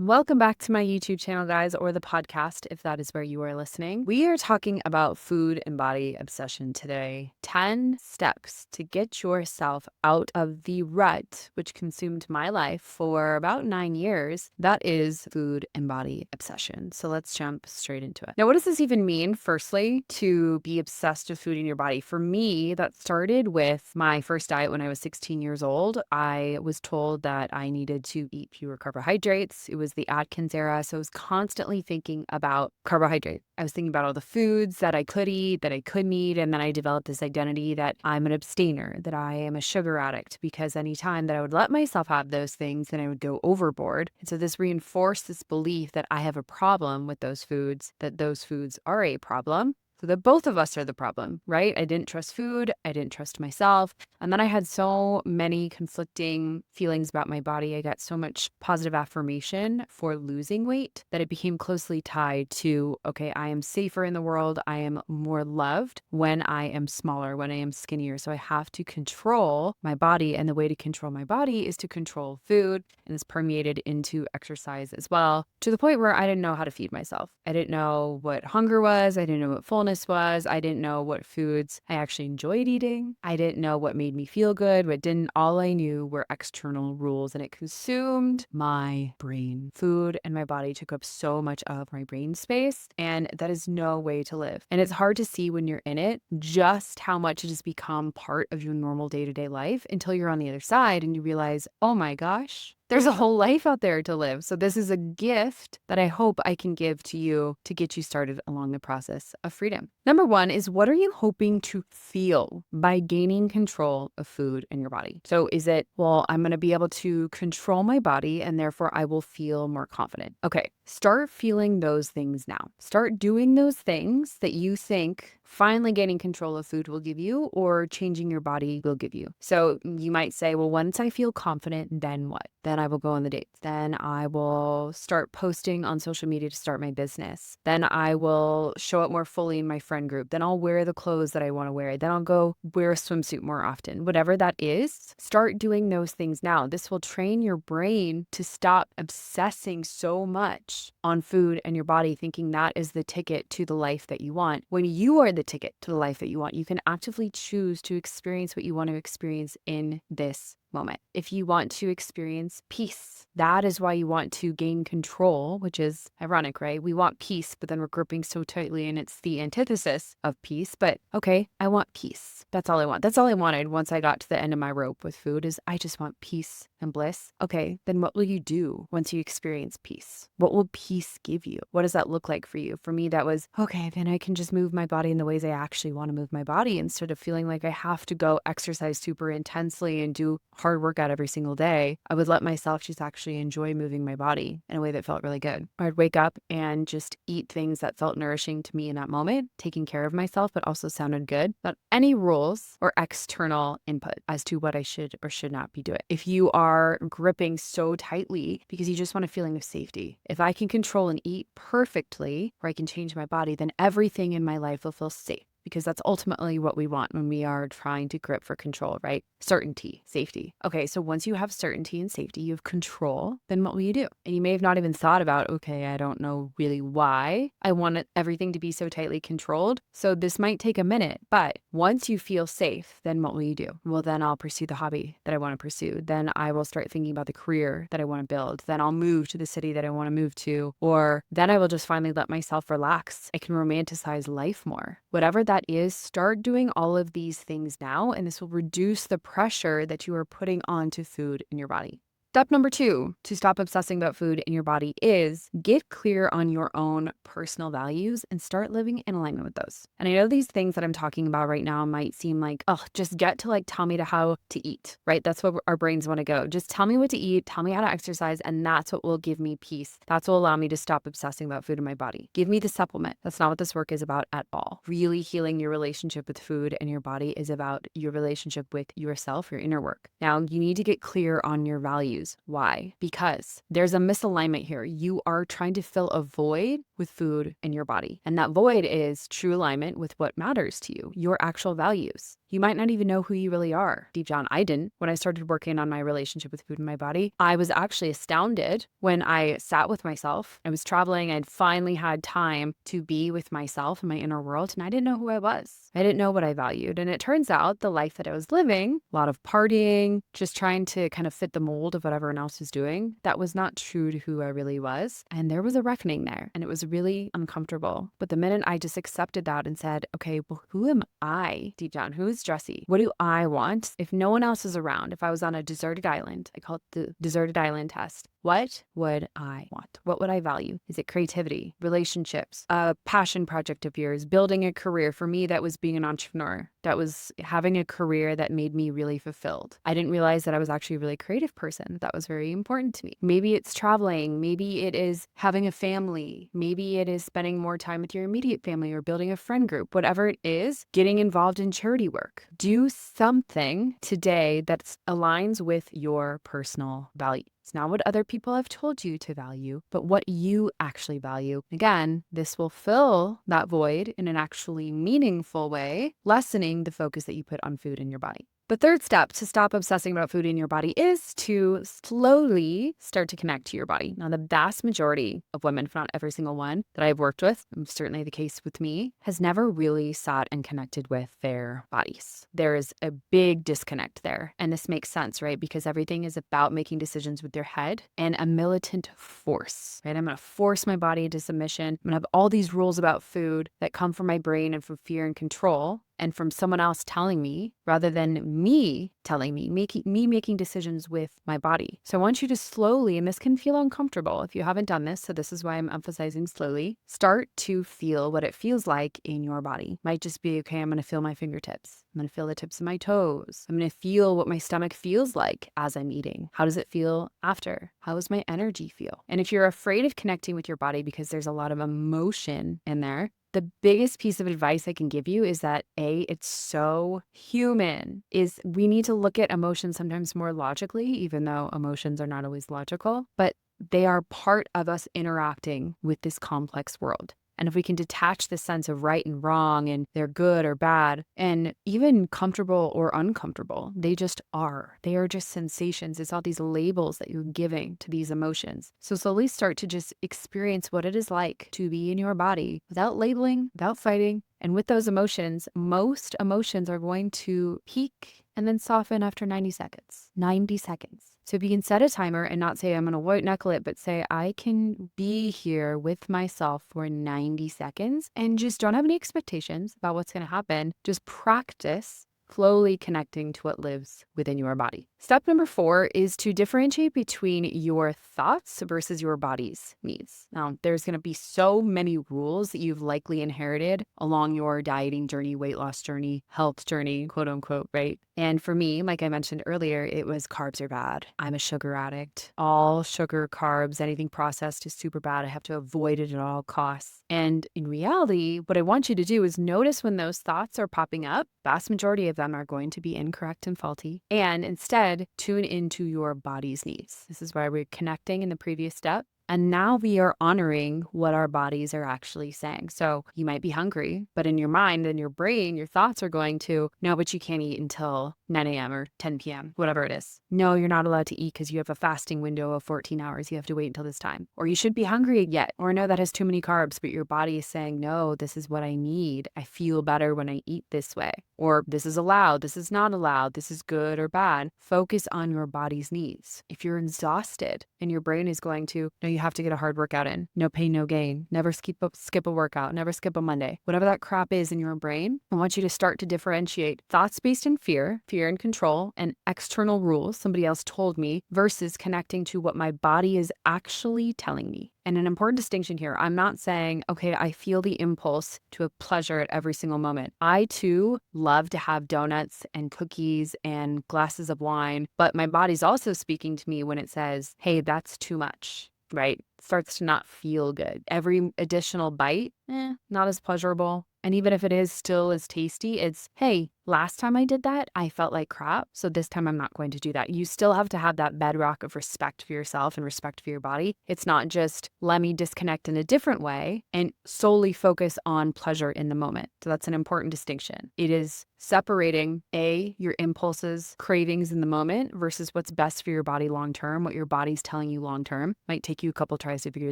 Welcome back to my YouTube channel, guys, or the podcast, if that is where you are listening. We are talking about food and body obsession today. 10 steps to get yourself out of the rut, which consumed my life for about 9 years. That is food and body obsession. So let's jump straight into it. Now, what does this even mean, firstly, to be obsessed with food in your body? For me, that started with my first diet when I was 16 years old. I was told that I needed to eat fewer carbohydrates. It was the Atkins era, so I was constantly thinking about carbohydrates. I was thinking about all the foods that I could eat, that I couldn't eat, and then I developed this identity that I'm an abstainer, that I am a sugar addict, because anytime that I would let myself have those things, then I would go overboard. And so this reinforced this belief that I have a problem with those foods, that those foods are a problem. So that both of us are the problem, right? I didn't trust food. I didn't trust myself. And then I had so many conflicting feelings about my body. I got so much positive affirmation for losing weight that it became closely tied to, okay, I am safer in the world. I am more loved when I am smaller, when I am skinnier. So I have to control my body. And the way to control my body is to control food. And this permeated into exercise as well, to the point where I didn't know how to feed myself. I didn't know what hunger was. I didn't know what fullness was. I didn't know what foods I actually enjoyed eating. I didn't know what made me feel good, what didn't. All I knew were external rules, and it consumed my brain. Food and my body took up so much of my brain space, and that is no way to live. And it's hard to see when you're in it just how much it has become part of your normal day-to-day life until you're on the other side and you realize, oh my gosh, there's a whole life out there to live. So this is a gift that I hope I can give to you to get you started along the process of freedom. Number one is, what are you hoping to feel by gaining control of food in your body? So is it, well, I'm going to be able to control my body and therefore I will feel more confident. Okay, start feeling those things now. Start doing those things that you think finally gaining control of food will give you, or changing your body will give you. So you might say, well, once I feel confident, then what? Then I will go on the dates. Then I will start posting on social media to start my business. Then I will show up more fully in my friend group. Then I'll wear the clothes that I want to wear. Then I'll go wear a swimsuit more often. Whatever that is, start doing those things now. This will train your brain to stop obsessing so much on food and your body, thinking that is the ticket to the life that you want. When you are the ticket to the life that you want, you can actively choose to experience what you want to experience in this moment. If you want to experience peace, that is why you want to gain control, which is ironic, right? We want peace, but then we're gripping so tightly and it's the antithesis of peace. But okay, I want peace. That's all I want. That's all I wanted once I got to the end of my rope with food, is I just want peace and bliss. Okay, then what will you do once you experience peace? What will peace give you? What does that look like for you? For me, that was, okay, then I can just move my body in the ways I actually want to move my body, instead of feeling like I have to go exercise super intensely and do hard workout every single day. I would let myself just actually enjoy moving my body in a way that felt really good. I'd wake up and just eat things that felt nourishing to me in that moment, taking care of myself, but also sounded good. Not any rules or external input as to what I should or should not be doing. If you are gripping so tightly because you just want a feeling of safety, if I can control and eat perfectly, or I can change my body, then everything in my life will feel safe. Because that's ultimately what we want when we are trying to grip for control, right? Certainty, safety. Okay, so once you have certainty and safety, you have control, then what will you do? And you may have not even thought about, okay, I don't know really why I want everything to be so tightly controlled. So this might take a minute, but once you feel safe, then what will you do? Well, then I'll pursue the hobby that I want to pursue. Then I will start thinking about the career that I want to build. Then I'll move to the city that I want to move to, or then I will just finally let myself relax. I can romanticize life more. Whatever that is, start doing all of these things now, and this will reduce the pressure that you are putting onto food in your body. Step number 2 to stop obsessing about food in your body is get clear on your own personal values and start living in alignment with those. And I know these things that I'm talking about right now might seem like, oh, just get to tell me how to eat, right? That's what our brains want to go. Just tell me what to eat, tell me how to exercise, and that's what will give me peace. That's what will allow me to stop obsessing about food in my body. Give me the supplement. That's not what this work is about at all. Really healing your relationship with food and your body is about your relationship with yourself, your inner work. Now, you need to get clear on your values. Why? Because there's a misalignment here. You are trying to fill a void with food in your body. And that void is true alignment with what matters to you, your actual values. You might not even know who you really are. Deep down, I didn't. When I started working on my relationship with food and my body, I was actually astounded when I sat with myself. I was traveling. I'd finally had time to be with myself in my inner world, and I didn't know who I was. I didn't know what I valued. And it turns out the life that I was living, a lot of partying, just trying to kind of fit the mold of what everyone else was doing, that was not true to who I really was. And there was a reckoning there, and it was really uncomfortable. But the minute I just accepted that and said, okay, well, who am I deep down? Who is Jessie? What do I want? If no one else is around, if I was on a deserted island, I call it the deserted island test. What would I want? What would I value? Is it creativity, relationships, a passion project of yours, building a career? For me, that was being an entrepreneur. That was having a career that made me really fulfilled. I didn't realize that I was actually a really creative person. That was very important to me. Maybe it's traveling. Maybe it is having a family. Maybe it is spending more time with your immediate family or building a friend group. Whatever it is, getting involved in charity work. Do something today that aligns with your personal values. It's not what other people have told you to value, but what you actually value. Again, this will fill that void in an actually meaningful way, lessening the focus that you put on food in your body. The third step to stop obsessing about food in your body is to slowly start to connect to your body. Now, the vast majority of women, if not every single one that I've worked with, certainly the case with me, has never really sat and connected with their bodies. There is a big disconnect there. And this makes sense, right? Because everything is about making decisions with your head and a militant force, right? I'm going to force my body into submission. I'm going to have all these rules about food that come from my brain and from fear and control, and from someone else telling me rather than me telling me, making decisions with my body. So I want you to slowly, and this can feel uncomfortable if you haven't done this, so this is why I'm emphasizing slowly, start to feel what it feels like in your body. Might just be, okay, I'm going to feel my fingertips. I'm going to feel the tips of my toes. I'm going to feel what my stomach feels like as I'm eating. How does it feel after? How does my energy feel? And if you're afraid of connecting with your body because there's a lot of emotion in there, the biggest piece of advice I can give you is that it's so human. We need to look at emotions sometimes more logically, even though emotions are not always logical, but they are part of us interacting with this complex world. And if we can detach the sense of right and wrong and they're good or bad and even comfortable or uncomfortable, they just are. They are just sensations. It's all these labels that you're giving to these emotions. So slowly start to just experience what it is like to be in your body without labeling, without fighting. And with those emotions, most emotions are going to peak and then soften after 90 seconds. 90 seconds. So if you can set a timer and not say, I'm going to white knuckle it, but say, I can be here with myself for 90 seconds and just don't have any expectations about what's going to happen. Just practice slowly connecting to what lives within your body. Step number 4 is to differentiate between your thoughts versus your body's needs. Now, there's going to be so many rules that you've likely inherited along your dieting journey, weight loss journey, health journey, quote unquote, right? And for me, like I mentioned earlier, it was carbs are bad. I'm a sugar addict. All sugar, carbs, anything processed is super bad. I have to avoid it at all costs. And in reality, what I want you to do is notice when those thoughts are popping up. Vast majority of them are going to be incorrect and faulty. And instead, tune into your body's needs. This is why we're connecting in the previous step. And now we are honoring what our bodies are actually saying. So you might be hungry, but in your mind and your brain, your thoughts are going to, no, but you can't eat until 9 a.m. or 10 p.m., whatever it is. No, you're not allowed to eat because you have a fasting window of 14 hours. You have to wait until this time. Or you should be hungry yet. Or no, that has too many carbs, but your body is saying, no, this is what I need. I feel better when I eat this way. Or this is allowed, this is not allowed, this is good or bad. Focus on your body's needs. If you're exhausted and your brain is going to, no, you have to get a hard workout in. No pain, no gain. Never skip a workout. Never skip a Monday. Whatever that crap is in your brain, I want you to start to differentiate thoughts based in fear and control, and external rules somebody else told me versus connecting to what my body is actually telling me. And an important distinction here, I'm not saying, okay, I feel the impulse to have pleasure at every single moment. I too love to have donuts and cookies and glasses of wine, but my body's also speaking to me when it says, hey, that's too much, right? Starts to not feel good. Every additional bite, not as pleasurable. And even if it is still as tasty, it's, hey, last time I did that, I felt like crap. So this time I'm not going to do that. You still have to have that bedrock of respect for yourself and respect for your body. It's not just let me disconnect in a different way and solely focus on pleasure in the moment. So that's an important distinction. It is separating your impulses, cravings in the moment versus what's best for your body long term, what your body's telling you long term. Might take you a couple tries to figure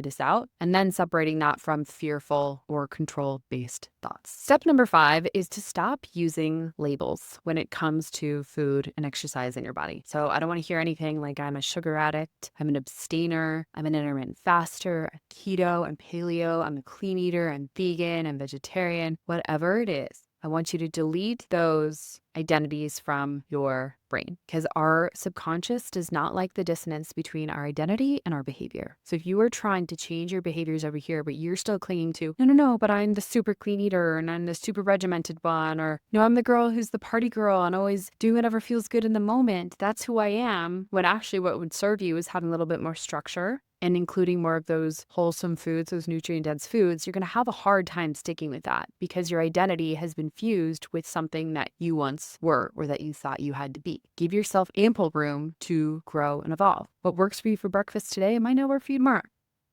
this out. And then separating that from fearful or control based thoughts. Step number 5 is to stop using labels when it comes to food and exercise in your body. So I don't want to hear anything like I'm a sugar addict, I'm an abstainer, I'm an intermittent faster, a keto, I'm paleo, I'm a clean eater, I'm vegan, I'm vegetarian, whatever it is. I want you to delete those identities from your brain because our subconscious does not like the dissonance between our identity and our behavior. So if you are trying to change your behaviors over here, but you're still clinging to, no, but I'm the super clean eater and I'm the super regimented one, or no, I'm the girl who's the party girl and always doing whatever feels good in the moment. That's who I am. When actually what would serve you is having a little bit more structure and including more of those wholesome foods, those nutrient-dense foods. You're going to have a hard time sticking with that because your identity has been fused with something that you once were or that you thought you had to be. Give yourself ample room to grow and evolve. What works for you for breakfast today might not work for you tomorrow.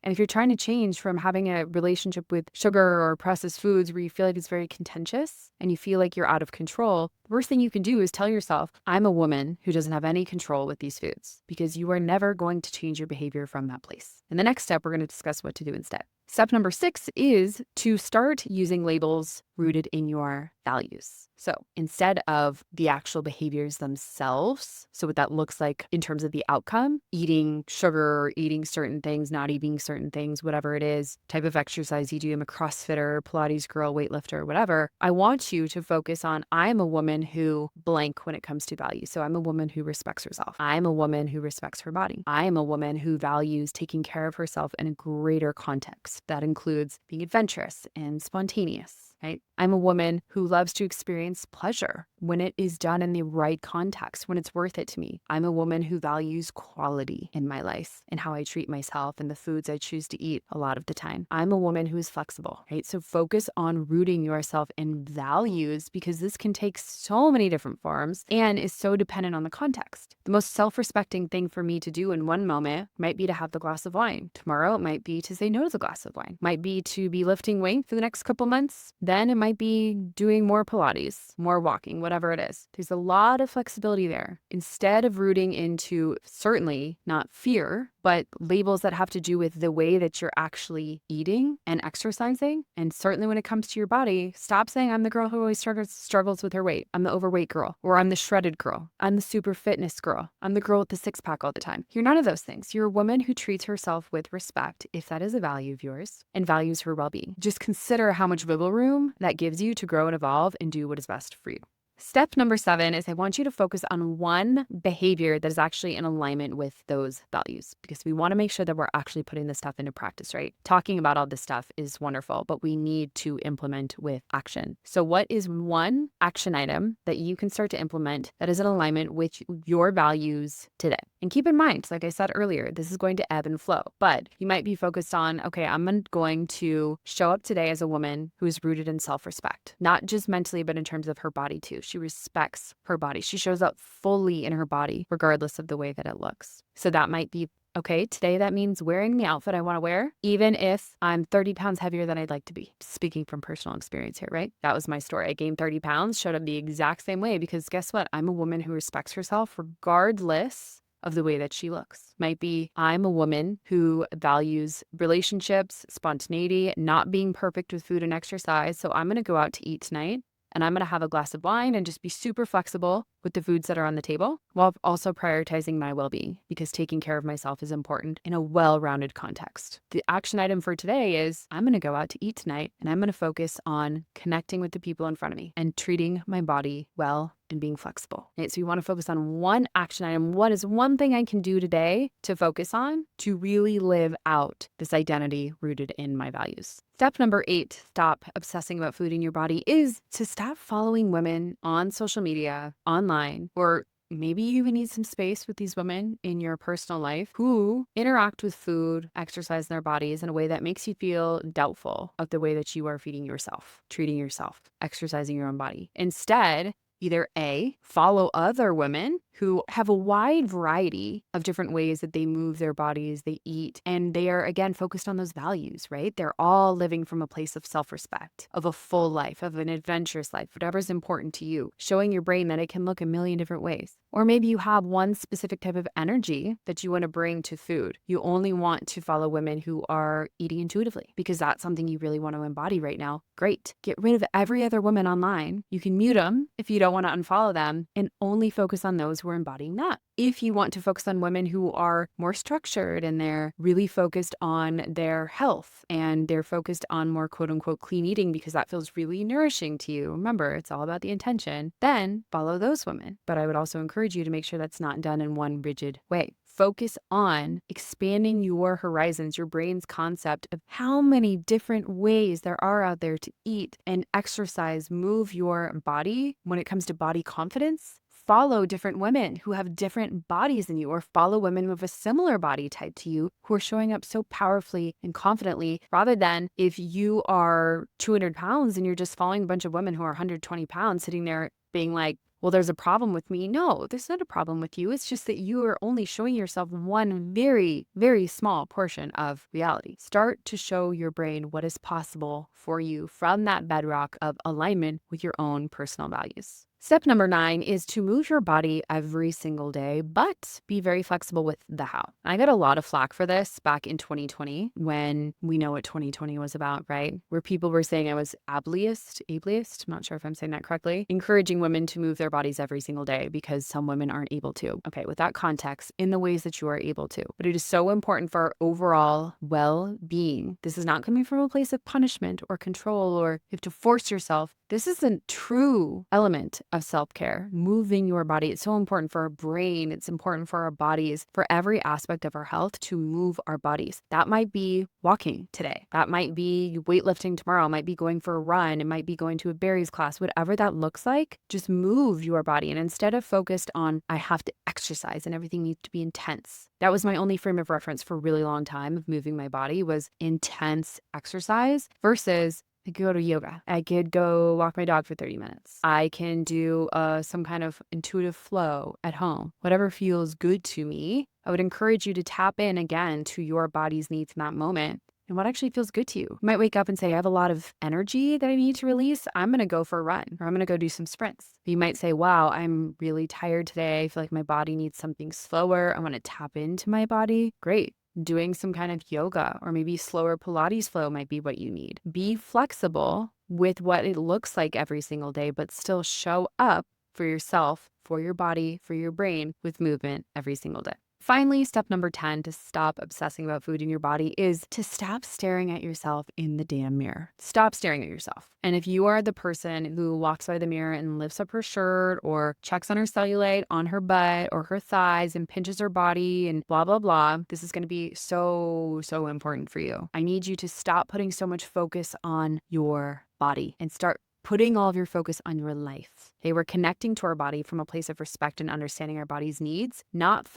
And if you're trying to change from having a relationship with sugar or processed foods where you feel like it's very contentious and you feel like you're out of control, the worst thing you can do is tell yourself, I'm a woman who doesn't have any control with these foods, because you are never going to change your behavior from that place. In the next step, we're going to discuss what to do instead. Step number 6 is to start using labels rooted in your values. So instead of the actual behaviors themselves, so what that looks like in terms of the outcome, eating sugar, eating certain things, not eating certain things, whatever it is, type of exercise you do, I'm a CrossFitter, Pilates girl, weightlifter, whatever. I want you to focus on, I'm a woman who blank when it comes to values. So I'm a woman who respects herself. I'm a woman who respects her body. I am a woman who values taking care of herself in a greater context. That includes being adventurous and spontaneous, right? I'm a woman who loves to experience pleasure when it is done in the right context, when it's worth it to me. I'm a woman who values quality in my life and how I treat myself and the foods I choose to eat a lot of the time. I'm a woman who is flexible, right? So focus on rooting yourself in values because this can take so many different forms and is so dependent on the context. The most self-respecting thing for me to do in one moment might be to have the glass of wine. Tomorrow, it might be to say no to the glass of wine. Might be to be lifting weight for the next couple months. Then it might be doing more Pilates, more walking, whatever it is. There's a lot of flexibility there. Instead of rooting into certainly not fear, but labels that have to do with the way that you're actually eating and exercising. And certainly when it comes to your body, stop saying I'm the girl who always struggles with her weight. I'm the overweight girl, or I'm the shredded girl. I'm the super fitness girl. I'm the girl with the six pack all the time. You're none of those things. You're a woman who treats herself with respect, if that is a value of yours, and values her well-being. Just consider how much wiggle room that gives you to grow and evolve and do what is best for you. Step number 7 is I want you to focus on one behavior that is actually in alignment with those values, because we want to make sure that we're actually putting this stuff into practice, right? Talking about all this stuff is wonderful, but we need to implement with action. So what is one action item that you can start to implement that is in alignment with your values today? And keep in mind, like I said earlier, this is going to ebb and flow, but you might be focused on, okay, I'm going to show up today as a woman who is rooted in self-respect, not just mentally, but in terms of her body too. She respects her body. She shows up fully in her body, regardless of the way that it looks. So that might be, okay, today that means wearing the outfit I want to wear, even if I'm 30 pounds heavier than I'd like to be. Speaking from personal experience here, right? That was my story. I gained 30 pounds, showed up the exact same way because guess what? I'm a woman who respects herself regardless of the way that she looks. Might be I'm a woman who values relationships, spontaneity, not being perfect with food and exercise. So I'm going to go out to eat tonight and I'm going to have a glass of wine and just be super flexible with the foods that are on the table while also prioritizing my well-being, because taking care of myself is important in a well-rounded context. The action item for today is I'm going to go out to eat tonight and I'm going to focus on connecting with the people in front of me and treating my body well and being flexible. Right? So you want to focus on one action item. What is one thing I can do today to focus on to really live out this identity rooted in my values? Step number 8, stop obsessing about food in your body, is to stop following women on social media, online, or maybe you even need some space with these women in your personal life who interact with food, exercise in their bodies in a way that makes you feel doubtful of the way that you are feeding yourself, treating yourself, exercising your own body. Instead, Either A, follow other women who have a wide variety of different ways that they move their bodies, they eat, and they are, again, focused on those values, right? They're all living from a place of self-respect, of a full life, of an adventurous life, whatever's important to you, showing your brain that it can look a million different ways. Or maybe you have one specific type of energy that you want to bring to food. You only want to follow women who are eating intuitively because that's something you really want to embody right now. Great. Get rid of every other woman online. You can mute them if you don't want to unfollow them and only focus on those who are embodying that. If you want to focus on women who are more structured and they're really focused on their health and they're focused on more quote unquote clean eating because that feels really nourishing to you, remember, it's all about the intention, then follow those women. But I would also encourage you to make sure that's not done in one rigid way. Focus on expanding your horizons, your brain's concept of how many different ways there are out there to eat and exercise, move your body. When it comes to body confidence, follow different women who have different bodies than you, or follow women with a similar body type to you who are showing up so powerfully and confidently, rather than if you are 200 pounds and you're just following a bunch of women who are 120 pounds sitting there being like, well, there's a problem with me. No, there's not a problem with you. It's just that you are only showing yourself one very, very small portion of reality. Start to show your brain what is possible for you from that bedrock of alignment with your own personal values. Step number 9 is to move your body every single day, but be very flexible with the how. I got a lot of flack for this back in 2020 when we know what 2020 was about, right? Where people were saying I was ableist, I'm not sure if I'm saying that correctly, encouraging women to move their bodies every single day because some women aren't able to. Okay, with that context, in the ways that you are able to. But it is so important for our overall well-being. This is not coming from a place of punishment or control or you have to force yourself. This is a true element of self-care, moving your body. It's so important for our brain. It's important for our bodies, for every aspect of our health to move our bodies. That might be walking today. That might be weightlifting tomorrow. It might be going for a run. It might be going to a berries class. Whatever that looks like, just move your body. And instead of focused on, I have to exercise and everything needs to be intense. That was my only frame of reference for a really long time of moving my body was intense exercise versus I could go to yoga. I could go walk my dog for 30 minutes. I can do some kind of intuitive flow at home. Whatever feels good to me, I would encourage you to tap in again to your body's needs in that moment and what actually feels good to you. You might wake up and say, I have a lot of energy that I need to release. I'm going to go for a run or I'm going to go do some sprints. You might say, wow, I'm really tired today. I feel like my body needs something slower. I want to tap into my body. Great. Doing some kind of yoga or maybe slower Pilates flow might be what you need. Be flexible with what it looks like every single day, but still show up for yourself, for your body, for your brain with movement every single day. Finally, step number 10 to stop obsessing about food in your body is to stop staring at yourself in the damn mirror. Stop staring at yourself. And if you are the person who walks by the mirror and lifts up her shirt or checks on her cellulite on her butt or her thighs and pinches her body and blah, blah, blah, this is going to be so important for you. I need you to stop putting so much focus on your body and start putting all of your focus on your life. Okay, we're connecting to our body from a place of respect and understanding our body's needs, not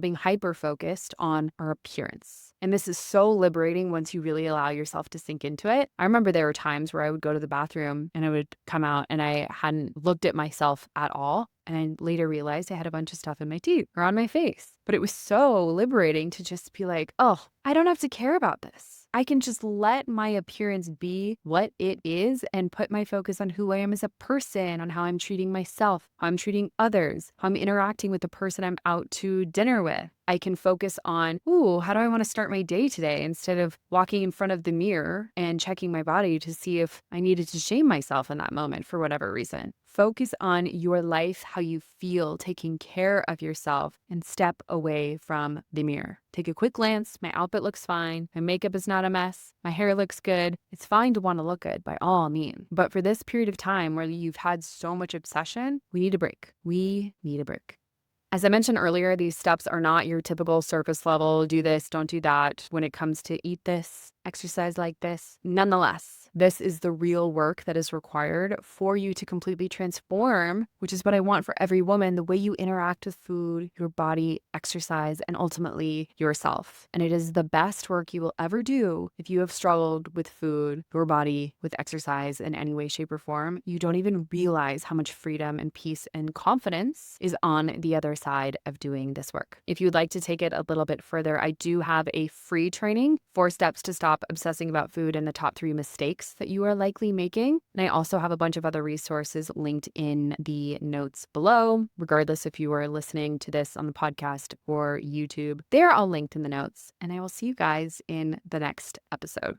being hyper-focused on our appearance. And this is so liberating once you really allow yourself to sink into it. I remember there were times where I would go to the bathroom and I would come out and I hadn't looked at myself at all. And I later realized I had a bunch of stuff in my teeth or on my face. But it was so liberating to just be like, oh, I don't have to care about this. I can just let my appearance be what it is and put my focus on who I am as a person, on how I'm treating myself, how I'm treating others, how I'm interacting with the person I'm out to dinner with. I can focus on, how do I want to start my day today instead of walking in front of the mirror and checking my body to see if I needed to shame myself in that moment for whatever reason. Focus on your life, how you feel, taking care of yourself, and step away from the mirror. Take a quick glance. My outfit looks fine. My makeup is not a mess. My hair looks good. It's fine to want to look good by all means. But for this period of time where you've had so much obsession, we need a break. We need a break. As I mentioned earlier, these steps are not your typical surface level, do this, don't do that, when it comes to eat this, exercise like this. Nonetheless, This is the real work that is required for you to completely transform, which is what I want for every woman, the way you interact with food, your body, exercise, and ultimately yourself. And it is the best work you will ever do if you have struggled with food, your body, with exercise in any way, shape, or form. You don't even realize how much freedom and peace and confidence is on the other side of doing this work. If you'd like to take it a little bit further, I do have a free training, 4 steps to stop obsessing about food and the top 3 mistakes that you are likely making. And I also have a bunch of other resources linked in the notes below, regardless if you are listening to this on the podcast or YouTube. They are all linked in the notes, and I will see you guys in the next episode.